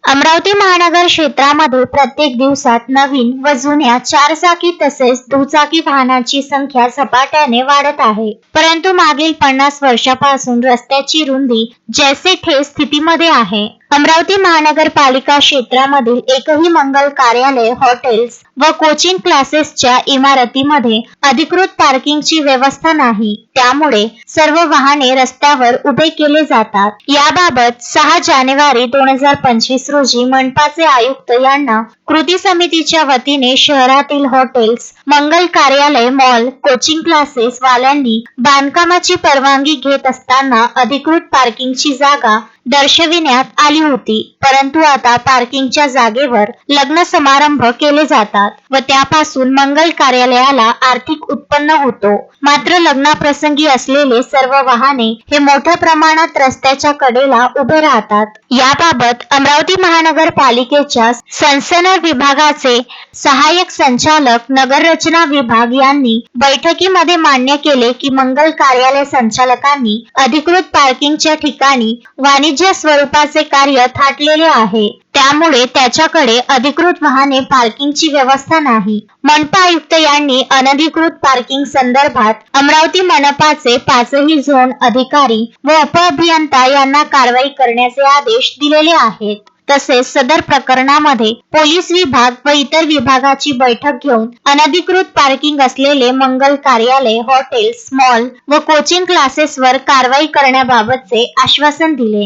अमरावती महानगर क्षेत्रामध्ये प्रत्येक दिवसात नवीन व जुन्या चारचाकी तसेच दुचाकी वाहनांची संख्या झपाट्याने वाढत आहे। परंतु मागील 50 वर्षापासून रस्त्याची रुंदी जैसे थे स्थितीमध्ये आहे। अमरावती महानगरपालिका क्षेत्रामधील एकही मंगल कार्यालय, हॉटेल्स व कोचिंग क्लासेसच्या इमारतीमध्ये अधिकृत पार्किंगची व्यवस्था नाही। त्यामुळे सर्व वाहने रस्त्यावर उभे केले जातात। याबाबत 6 जानेवारी 2025 रोजी मनपाचे आयुक्त यांना कृती समितीच्या वतीने शहरातील हॉटेल्स, मंगल कार्यालय, मॉल, कोचिंग क्लासेस वाल्यांनी बांधकामाची परवानगी घेत असताना अधिकृत पार्किंगची जागा दर्शविण्यात आली होती। परंतु आता पार्किंगच्या जागेवर लग्न समारंभ केले जातात व त्यापासून मंगल कार्यालयाला आर्थिक उत्पन्न होतो। मात्र लग्नाप्रसंगी असलेले सर्व वाहने हे मोठ्या प्रमाणात रस्त्याच्या कडेला उभे राहतात। याबाबत अमरावती महानगरपालिकेच्या संसनद विभागाचे सहाय्यक संचालक नगररचना विभाग यांनी बैठकीमध्ये मान्य केले की मंगल कार्यालय संचालकांनी अधिकृत पार्किंगच्या ठिकाणी वाणिज्य स्वरूपाचे कार्य थाटलेले आहे, त्यामुळे त्याच्याकडे अधिकृत वाहने पार्किंगची व्यवस्था नाही। मनपा आयुक्त यांनी अनधिकृत पार्किंग संदर्भात अमरावती मनपाचे 5ही झोन अधिकारी व उपअभियंता यांना कारवाई करण्याचे आदेश दिलेले आहेत। तसेच सदर प्रकरणामध्ये पोलीस विभाग व इतर विभागाची बैठक घेऊन अनधिकृत पार्किंग असलेले मंगल कार्यालय, हॉटेल्स, मॉल व कोचिंग क्लासेसवर कारवाई करण्याबाबतचे आश्वासन दिले।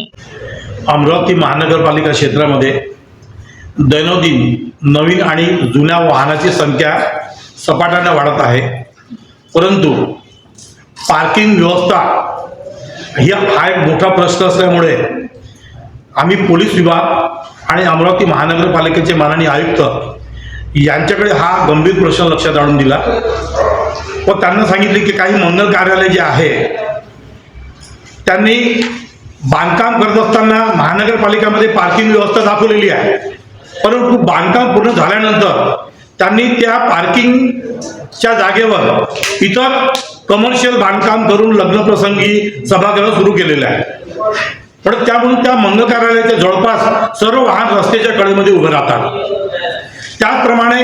अमरावती महानगरपालिका क्षेत्रामध्ये दैनंदिन नवीन आणि जुन्या वाहनाची संख्या झपाट्याने वाढत आहे। परंतु पार्किंग व्यवस्था हा एक मोठा प्रश्न असल्यामुळे आम्ही पोलीस विभाग आणि अमरावती महानगरपालिकेचे माननीय आयुक्त यांच्याकडे हा गंभीर प्रश्न लक्षात आणून दिला व त्यांना सांगितले की काही मंगल कार्यालय जे आहे त्यांनी बांधकाम करत असताना महानगरपालिकेमध्ये पार्किंग व्यवस्था दाखवलेली आहे, परंतु बांधकाम पूर्ण झाल्यानंतर त्यांनी त्या पार्किंगच्या जागेवर इतर कमर्शियल बांधकाम करून लग्नप्रसंगी सभागृह सुरू केलेले आहे। पण त्यामुळे त्या मंगल कार्यालयाच्या जवळपास सर्व वाहन रस्त्याच्या कडेमध्ये उभे राहतात। त्याचप्रमाणे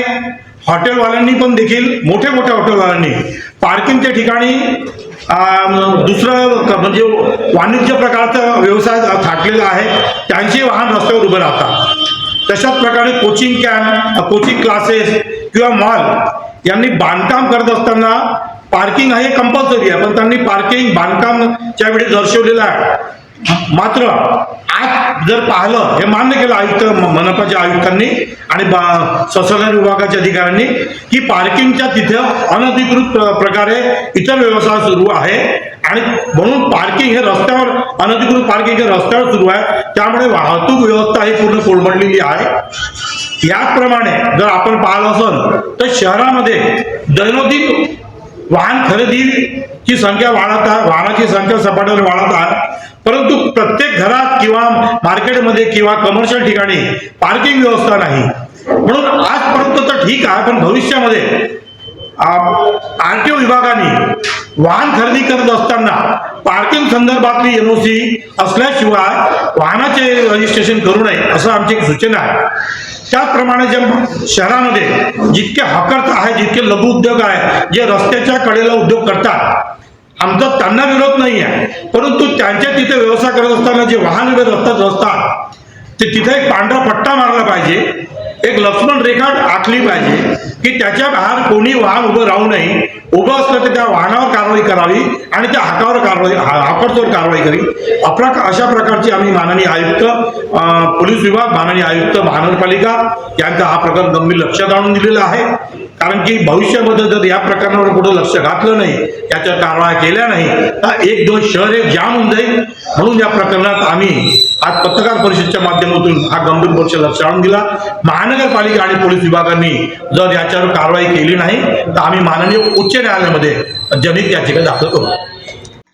हॉटेलवाल्यांनी पण देखील मोठ्या हॉटेलवाल्यांनी पार्किंगच्या ठिकाणी दुसरं म्हणजे वाणिज्य प्रकारचा व्यवसाय थाटलेला आहे, त्यांचे वाहन रस्त्यावर उभे राहतात। तशाच प्रकारे कोचिंग क्लासेस किंवा मॉल यांनी बांधकाम करत असताना पार्किंग हे कंपल्सरी आहे, पण त्यांनी पार्किंग बांधकामच्या वेळी दर्शवलेलं आहे। मात्र आज जर पाहिलं, हे मान्य केलं आयुक्त मनपाच्या आयुक्तांनी आणि संसदीय विभागाच्या अधिकाऱ्यांनी की पार्किंगच्या तिथे अनधिकृत प्रकारे इतर व्यवसाय सुरू आहे आणि म्हणून पार्किंग हे रस्त्यावर अनधिकृत पार्किंग हे रस्त्यावर सुरू आहे, त्यामुळे वाहतूक व्यवस्था ही पूर्ण कोलमडलेली आहे। याचप्रमाणे जर आपण पाहिलं असेल तर शहरामध्ये दैनंदिन वाहन खरेदीची संख्या वाढत आहे, वाहनाची संख्या झपाट्याने वाढत आहे, परंतु प्रत्येक घरात किंवा मार्केटमध्ये किंवा कमर्शियल ठिकाणी पार्किंग व्यवस्था नाही। म्हणून आजपर्यंत तर ठीक आहे, पण भविष्यामध्ये आरटीओ विभागाने वाहन खरेदी करत असताना पार्किंग संदर्भातली NOC असल्याशिवाय वाहनाचे रजिस्ट्रेशन करू नये असं आमची एक सूचना आहे। त्याचप्रमाणे जे शहरामध्ये जितके हॉकर्स आहे, जितके लघु उद्योग आहे, जे रस्त्याच्या कडेला उद्योग करतात, आमचा त्यांना विरोध नाही आहे, परंतु त्यांच्या तिथे व्यवसाय करत असताना जे वाहन उभे रस्त्यात असतात ते तिथे एक पांढरा पट्टा मारला पाहिजे, एक लक्ष्मण रेखा आखली पाहिजे की त्याच्या बाहेर कोणी वाहन उभं राहू नये। उभं असलं तर त्या वाहनावर कारवाई करावी आणि त्या हॉकर्सवर कारवाई करावी। अशा प्रकारची आम्ही माननीय आयुक्त, पोलीस विभाग, माननीय आयुक्त महानगरपालिका यांचा हा प्रकार गंभीर लक्षात आणून दिलेला आहे। कारण की भविष्यामध्ये जर या प्रकरणावर कुठं लक्ष घातलं नाही, याच्या कारवाया केल्या नाही तर 1-2 शहरे जाम होऊन जाईल। म्हणून या प्रकरणात आम्ही आज पत्रकार परिषदेच्या माध्यमातून हा गंभीर प्रश्न लक्ष आणून दिला। महानगरपालिका आणि पोलीस विभागांनी जर याच्यावर कारवाई केली नाही तर आम्ही माननीय उच्च न्यायालयामध्ये जनहित याचिका दाखल करू।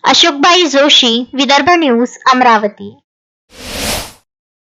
अशोकभाई जोशी, विदर्भ न्यूज, अमरावती।